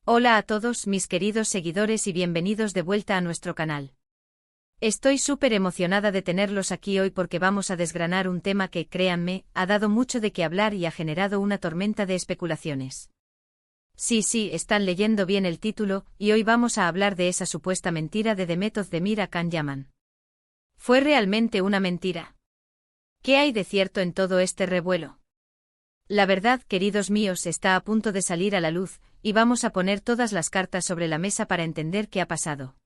Hola a todos mis queridos seguidores y bienvenidos de vuelta a nuestro canal. Estoy súper emocionada de tenerlos aquí hoy porque vamos a desgranar un tema que, créanme, ha dado mucho de qué hablar y ha generado una tormenta de especulaciones. Sí, están leyendo bien el título, y hoy vamos a hablar de esa supuesta mentira de Demet Özdemir a Can Yaman. ¿Fue realmente una mentira? ¿Qué hay de cierto en todo este revuelo? La verdad, queridos míos, está a punto de salir a la luz, y vamos a poner todas las cartas sobre la mesa para entender qué ha pasado.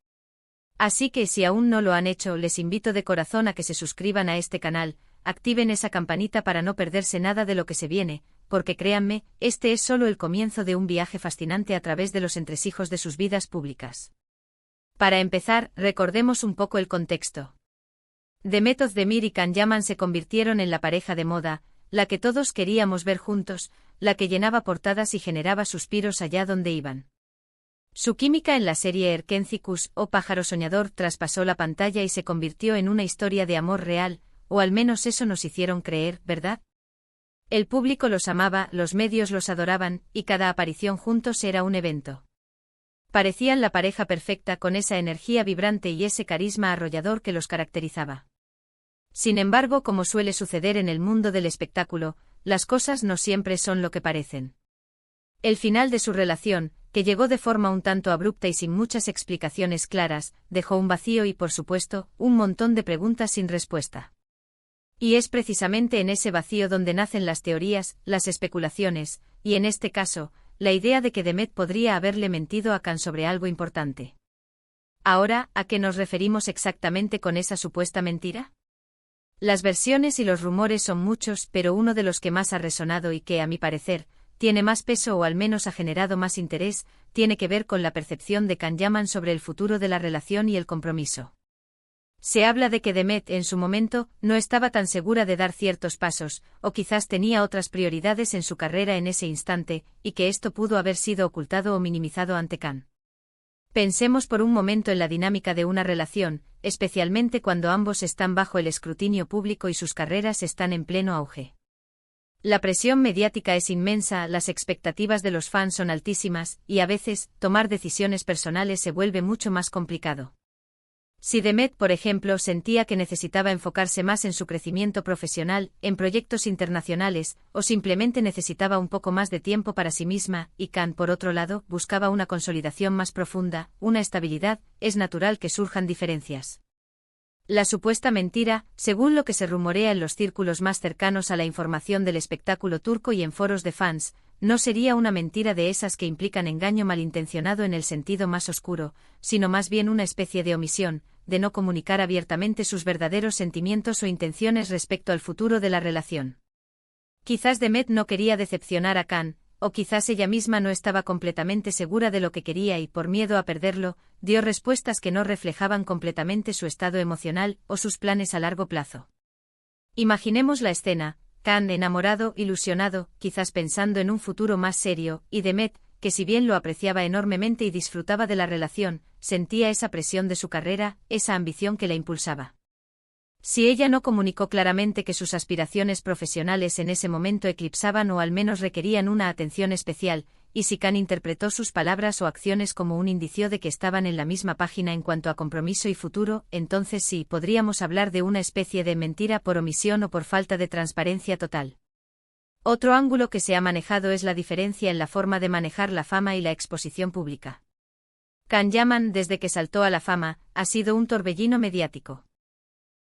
Así que si aún no lo han hecho, les invito de corazón a que se suscriban a este canal, activen esa campanita para no perderse nada de lo que se viene, porque créanme, este es solo el comienzo de un viaje fascinante a través de los entresijos de sus vidas públicas. Para empezar, recordemos un poco el contexto. Demet Özdemir y Can Yaman se convirtieron en la pareja de moda, la que todos queríamos ver juntos, la que llenaba portadas y generaba suspiros allá donde iban. Su química en la serie Erkencikus o Pájaro Soñador traspasó la pantalla y se convirtió en una historia de amor real, o al menos eso nos hicieron creer, ¿verdad? El público los amaba, los medios los adoraban, y cada aparición juntos era un evento. Parecían la pareja perfecta con esa energía vibrante y ese carisma arrollador que los caracterizaba. Sin embargo, como suele suceder en el mundo del espectáculo, las cosas no siempre son lo que parecen. El final de su relación, que llegó de forma un tanto abrupta y sin muchas explicaciones claras, dejó un vacío y, por supuesto, un montón de preguntas sin respuesta. Y es precisamente en ese vacío donde nacen las teorías, las especulaciones, y en este caso, la idea de que Demet podría haberle mentido a Can sobre algo importante. Ahora, ¿a qué nos referimos exactamente con esa supuesta mentira? Las versiones y los rumores son muchos, pero uno de los que más ha resonado y que, a mi parecer, tiene más peso o al menos ha generado más interés, tiene que ver con la percepción de Can Yaman sobre el futuro de la relación y el compromiso. Se habla de que Demet, en su momento, no estaba tan segura de dar ciertos pasos, o quizás tenía otras prioridades en su carrera en ese instante, y que esto pudo haber sido ocultado o minimizado ante Can. Pensemos por un momento en la dinámica de una relación, especialmente cuando ambos están bajo el escrutinio público y sus carreras están en pleno auge. La presión mediática es inmensa, las expectativas de los fans son altísimas, y a veces, tomar decisiones personales se vuelve mucho más complicado. Si Demet, por ejemplo, sentía que necesitaba enfocarse más en su crecimiento profesional, en proyectos internacionales, o simplemente necesitaba un poco más de tiempo para sí misma, y Can, por otro lado, buscaba una consolidación más profunda, una estabilidad, es natural que surjan diferencias. La supuesta mentira, según lo que se rumorea en los círculos más cercanos a la información del espectáculo turco y en foros de fans, no sería una mentira de esas que implican engaño malintencionado en el sentido más oscuro, sino más bien una especie de omisión, de no comunicar abiertamente sus verdaderos sentimientos o intenciones respecto al futuro de la relación. Quizás Demet no quería decepcionar a Can, o quizás ella misma no estaba completamente segura de lo que quería y, por miedo a perderlo, dio respuestas que no reflejaban completamente su estado emocional o sus planes a largo plazo. Imaginemos la escena: Can enamorado, ilusionado, quizás pensando en un futuro más serio, y Demet, que si bien lo apreciaba enormemente y disfrutaba de la relación, sentía esa presión de su carrera, esa ambición que la impulsaba. Si ella no comunicó claramente que sus aspiraciones profesionales en ese momento eclipsaban o al menos requerían una atención especial, y si Can interpretó sus palabras o acciones como un indicio de que estaban en la misma página en cuanto a compromiso y futuro, entonces sí, podríamos hablar de una especie de mentira por omisión o por falta de transparencia total. Otro ángulo que se ha manejado es la diferencia en la forma de manejar la fama y la exposición pública. Can Yaman, desde que saltó a la fama, ha sido un torbellino mediático.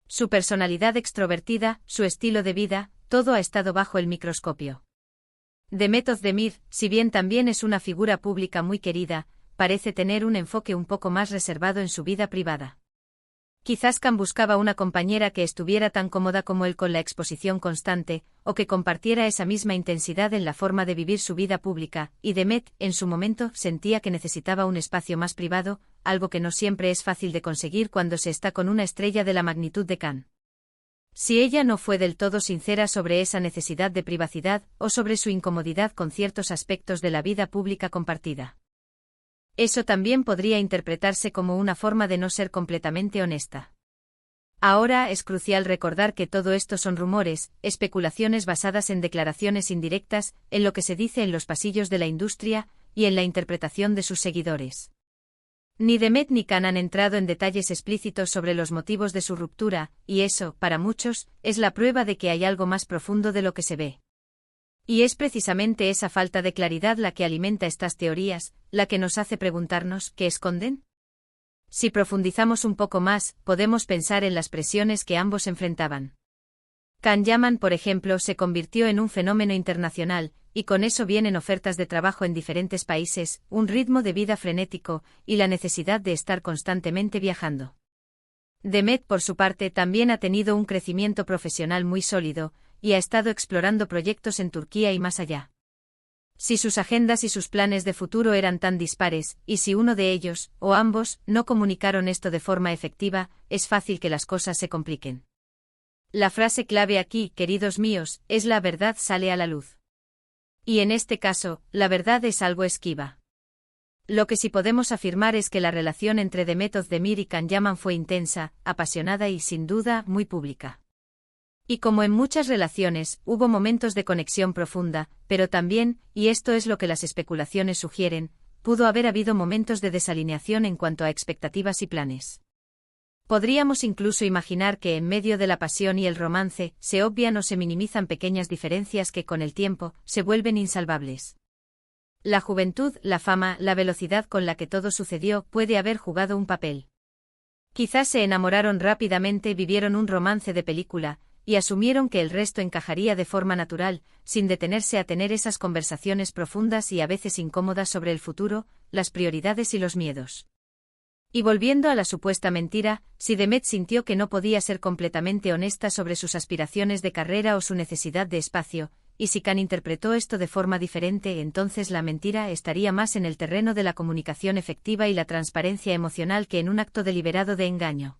Su personalidad extrovertida, su estilo de vida, todo ha estado bajo el microscopio. Demet Özdemir, si bien también es una figura pública muy querida, parece tener un enfoque un poco más reservado en su vida privada. Quizás Can buscaba una compañera que estuviera tan cómoda como él con la exposición constante, o que compartiera esa misma intensidad en la forma de vivir su vida pública, y Demet, en su momento, sentía que necesitaba un espacio más privado, algo que no siempre es fácil de conseguir cuando se está con una estrella de la magnitud de Can. Si ella no fue del todo sincera sobre esa necesidad de privacidad, o sobre su incomodidad con ciertos aspectos de la vida pública compartida, eso también podría interpretarse como una forma de no ser completamente honesta. Ahora es crucial recordar que todo esto son rumores, especulaciones basadas en declaraciones indirectas, en lo que se dice en los pasillos de la industria, y en la interpretación de sus seguidores. Ni Demet ni Can han entrado en detalles explícitos sobre los motivos de su ruptura, y eso, para muchos, es la prueba de que hay algo más profundo de lo que se ve. Y es precisamente esa falta de claridad la que alimenta estas teorías, la que nos hace preguntarnos ¿qué esconden? Si profundizamos un poco más, podemos pensar en las presiones que ambos enfrentaban. Can Yaman, por ejemplo, se convirtió en un fenómeno internacional, y con eso vienen ofertas de trabajo en diferentes países, un ritmo de vida frenético, y la necesidad de estar constantemente viajando. Demet, por su parte, también ha tenido un crecimiento profesional muy sólido, y ha estado explorando proyectos en Turquía y más allá. Si sus agendas y sus planes de futuro eran tan dispares, y si uno de ellos, o ambos, no comunicaron esto de forma efectiva, es fácil que las cosas se compliquen. La frase clave aquí, queridos míos, es la verdad sale a la luz. Y en este caso, la verdad es algo esquiva. Lo que sí podemos afirmar es que la relación entre Demet Özdemir y Can Yaman fue intensa, apasionada y, sin duda, muy pública. Y como en muchas relaciones, hubo momentos de conexión profunda, pero también, y esto es lo que las especulaciones sugieren, pudo haber habido momentos de desalineación en cuanto a expectativas y planes. Podríamos incluso imaginar que en medio de la pasión y el romance, se obvian o se minimizan pequeñas diferencias que con el tiempo, se vuelven insalvables. La juventud, la fama, la velocidad con la que todo sucedió puede haber jugado un papel. Quizás se enamoraron rápidamente, vivieron un romance de película, y asumieron que el resto encajaría de forma natural, sin detenerse a tener esas conversaciones profundas y a veces incómodas sobre el futuro, las prioridades y los miedos. Y volviendo a la supuesta mentira, si Demet sintió que no podía ser completamente honesta sobre sus aspiraciones de carrera o su necesidad de espacio, y si Can interpretó esto de forma diferente, entonces la mentira estaría más en el terreno de la comunicación efectiva y la transparencia emocional que en un acto deliberado de engaño.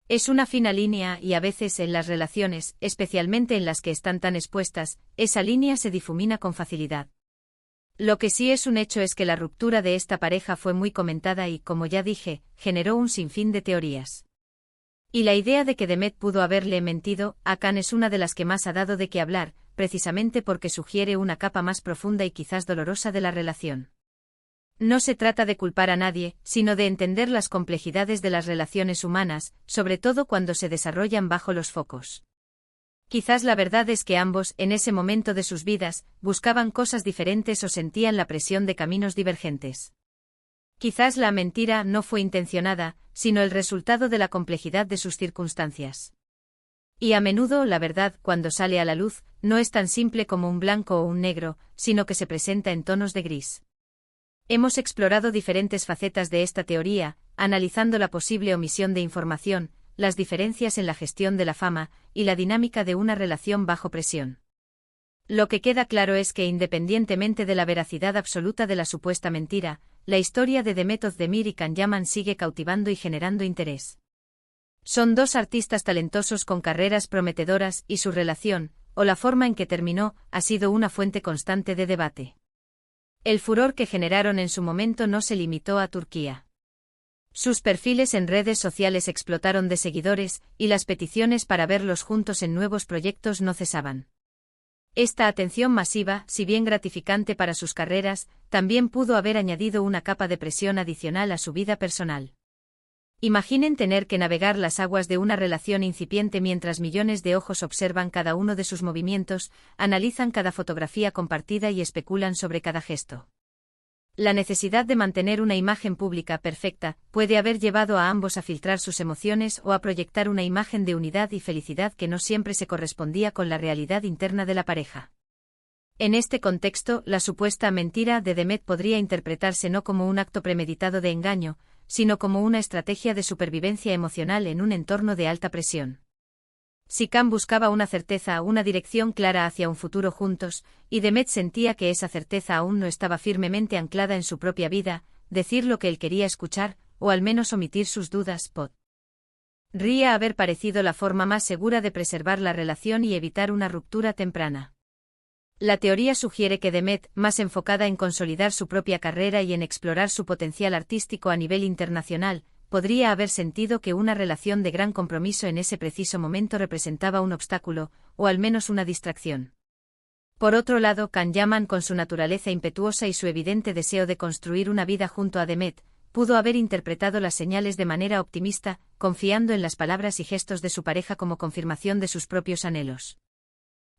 Es una fina línea y a veces en las relaciones, especialmente en las que están tan expuestas, esa línea se difumina con facilidad. Lo que sí es un hecho es que la ruptura de esta pareja fue muy comentada y, como ya dije, generó un sinfín de teorías. Y la idea de que Demet pudo haberle mentido a Can es una de las que más ha dado de qué hablar, precisamente porque sugiere una capa más profunda y quizás dolorosa de la relación. No se trata de culpar a nadie, sino de entender las complejidades de las relaciones humanas, sobre todo cuando se desarrollan bajo los focos. Quizás la verdad es que ambos, en ese momento de sus vidas, buscaban cosas diferentes o sentían la presión de caminos divergentes. Quizás la mentira no fue intencionada, sino el resultado de la complejidad de sus circunstancias. Y a menudo la verdad, cuando sale a la luz, no es tan simple como un blanco o un negro, sino que se presenta en tonos de gris. Hemos explorado diferentes facetas de esta teoría, analizando la posible omisión de información, las diferencias en la gestión de la fama, y la dinámica de una relación bajo presión. Lo que queda claro es que independientemente de la veracidad absoluta de la supuesta mentira, la historia de Demet Özdemir y Can Yaman sigue cautivando y generando interés. Son dos artistas talentosos con carreras prometedoras y su relación, o la forma en que terminó, ha sido una fuente constante de debate. El furor que generaron en su momento no se limitó a Turquía. Sus perfiles en redes sociales explotaron de seguidores, y las peticiones para verlos juntos en nuevos proyectos no cesaban. Esta atención masiva, si bien gratificante para sus carreras, también pudo haber añadido una capa de presión adicional a su vida personal. Imaginen tener que navegar las aguas de una relación incipiente mientras millones de ojos observan cada uno de sus movimientos, analizan cada fotografía compartida y especulan sobre cada gesto. La necesidad de mantener una imagen pública perfecta puede haber llevado a ambos a filtrar sus emociones o a proyectar una imagen de unidad y felicidad que no siempre se correspondía con la realidad interna de la pareja. En este contexto, la supuesta mentira de Demet podría interpretarse no como un acto premeditado de engaño, sino como una estrategia de supervivencia emocional en un entorno de alta presión. Si Can buscaba una certeza, una dirección clara hacia un futuro juntos, y Demet sentía que esa certeza aún no estaba firmemente anclada en su propia vida, decir lo que él quería escuchar, o al menos omitir sus dudas, podría haber parecido la forma más segura de preservar la relación y evitar una ruptura temprana. La teoría sugiere que Demet, más enfocada en consolidar su propia carrera y en explorar su potencial artístico a nivel internacional, podría haber sentido que una relación de gran compromiso en ese preciso momento representaba un obstáculo, o al menos una distracción. Por otro lado, Can Yaman, con su naturaleza impetuosa y su evidente deseo de construir una vida junto a Demet, pudo haber interpretado las señales de manera optimista, confiando en las palabras y gestos de su pareja como confirmación de sus propios anhelos.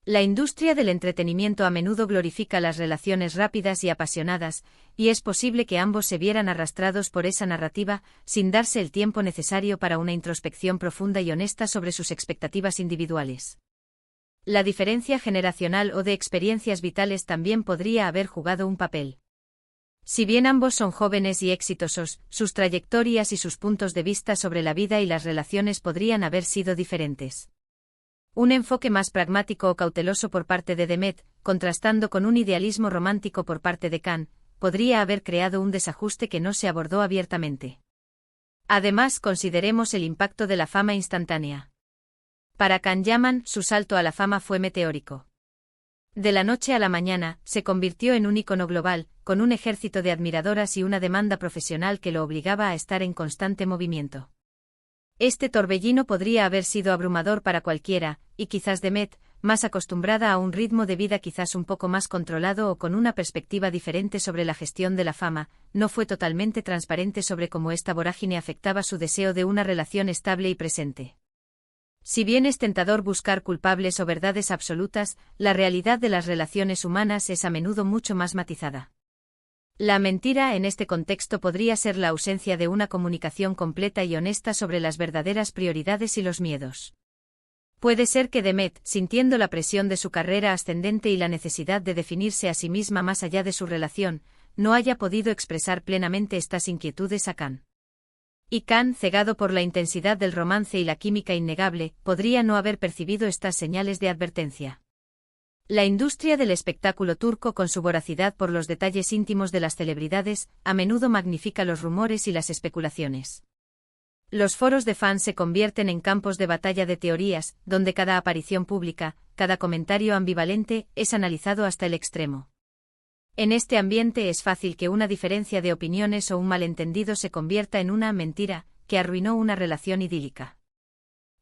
La industria del entretenimiento a menudo glorifica las relaciones rápidas y apasionadas, y es posible que ambos se vieran arrastrados por esa narrativa, sin darse el tiempo necesario para una introspección profunda y honesta sobre sus expectativas individuales. La diferencia generacional o de experiencias vitales también podría haber jugado un papel. Si bien ambos son jóvenes y exitosos, sus trayectorias y sus puntos de vista sobre la vida y las relaciones podrían haber sido diferentes. Un enfoque más pragmático o cauteloso por parte de Demet, contrastando con un idealismo romántico por parte de Can, podría haber creado un desajuste que no se abordó abiertamente. Además, consideremos el impacto de la fama instantánea. Para Can Yaman, su salto a la fama fue meteórico. De la noche a la mañana, se convirtió en un ícono global, con un ejército de admiradoras y una demanda profesional que lo obligaba a estar en constante movimiento. Este torbellino podría haber sido abrumador para cualquiera, y quizás Demet, más acostumbrada a un ritmo de vida quizás un poco más controlado o con una perspectiva diferente sobre la gestión de la fama, no fue totalmente transparente sobre cómo esta vorágine afectaba su deseo de una relación estable y presente. Si bien es tentador buscar culpables o verdades absolutas, la realidad de las relaciones humanas es a menudo mucho más matizada. La mentira en este contexto podría ser la ausencia de una comunicación completa y honesta sobre las verdaderas prioridades y los miedos. Puede ser que Demet, sintiendo la presión de su carrera ascendente y la necesidad de definirse a sí misma más allá de su relación, no haya podido expresar plenamente estas inquietudes a Can. Y Can, cegado por la intensidad del romance y la química innegable, podría no haber percibido estas señales de advertencia. La industria del espectáculo turco, con su voracidad por los detalles íntimos de las celebridades, a menudo magnifica los rumores y las especulaciones. Los foros de fans se convierten en campos de batalla de teorías, donde cada aparición pública, cada comentario ambivalente, es analizado hasta el extremo. En este ambiente es fácil que una diferencia de opiniones o un malentendido se convierta en una mentira, que arruinó una relación idílica.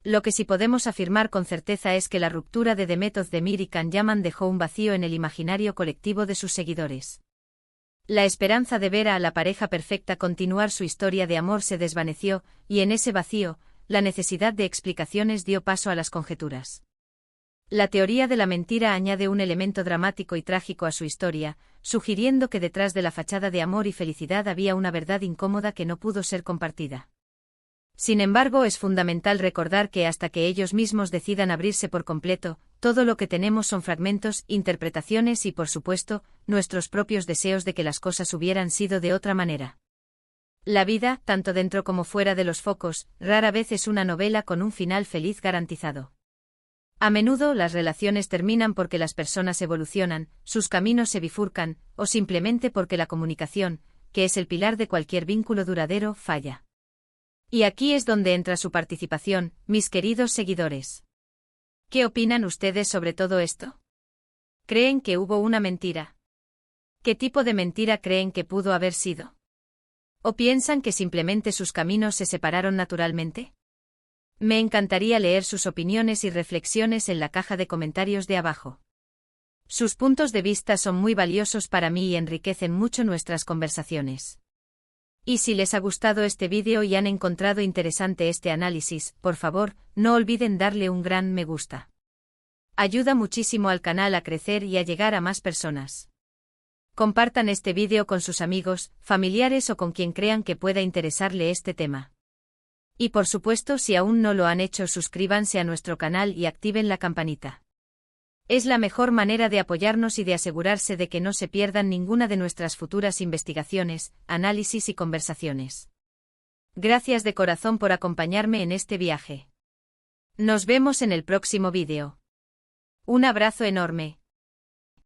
Lo que sí podemos afirmar con certeza es que la ruptura de Demet Özdemir y Can Yaman dejó un vacío en el imaginario colectivo de sus seguidores. La esperanza de ver a la pareja perfecta continuar su historia de amor se desvaneció, y en ese vacío, la necesidad de explicaciones dio paso a las conjeturas. La teoría de la mentira añade un elemento dramático y trágico a su historia, sugiriendo que detrás de la fachada de amor y felicidad había una verdad incómoda que no pudo ser compartida. Sin embargo, es fundamental recordar que hasta que ellos mismos decidan abrirse por completo, todo lo que tenemos son fragmentos, interpretaciones y, por supuesto, nuestros propios deseos de que las cosas hubieran sido de otra manera. La vida, tanto dentro como fuera de los focos, rara vez es una novela con un final feliz garantizado. A menudo las relaciones terminan porque las personas evolucionan, sus caminos se bifurcan, o simplemente porque la comunicación, que es el pilar de cualquier vínculo duradero, falla. Y aquí es donde entra su participación, mis queridos seguidores. ¿Qué opinan ustedes sobre todo esto? ¿Creen que hubo una mentira? ¿Qué tipo de mentira creen que pudo haber sido? ¿O piensan que simplemente sus caminos se separaron naturalmente? Me encantaría leer sus opiniones y reflexiones en la caja de comentarios de abajo. Sus puntos de vista son muy valiosos para mí y enriquecen mucho nuestras conversaciones. Y si les ha gustado este vídeo y han encontrado interesante este análisis, por favor, no olviden darle un gran me gusta. Ayuda muchísimo al canal a crecer y a llegar a más personas. Compartan este vídeo con sus amigos, familiares o con quien crean que pueda interesarle este tema. Y por supuesto, si aún no lo han hecho, suscríbanse a nuestro canal y activen la campanita. Es la mejor manera de apoyarnos y de asegurarse de que no se pierdan ninguna de nuestras futuras investigaciones, análisis y conversaciones. Gracias de corazón por acompañarme en este viaje. Nos vemos en el próximo vídeo. Un abrazo enorme.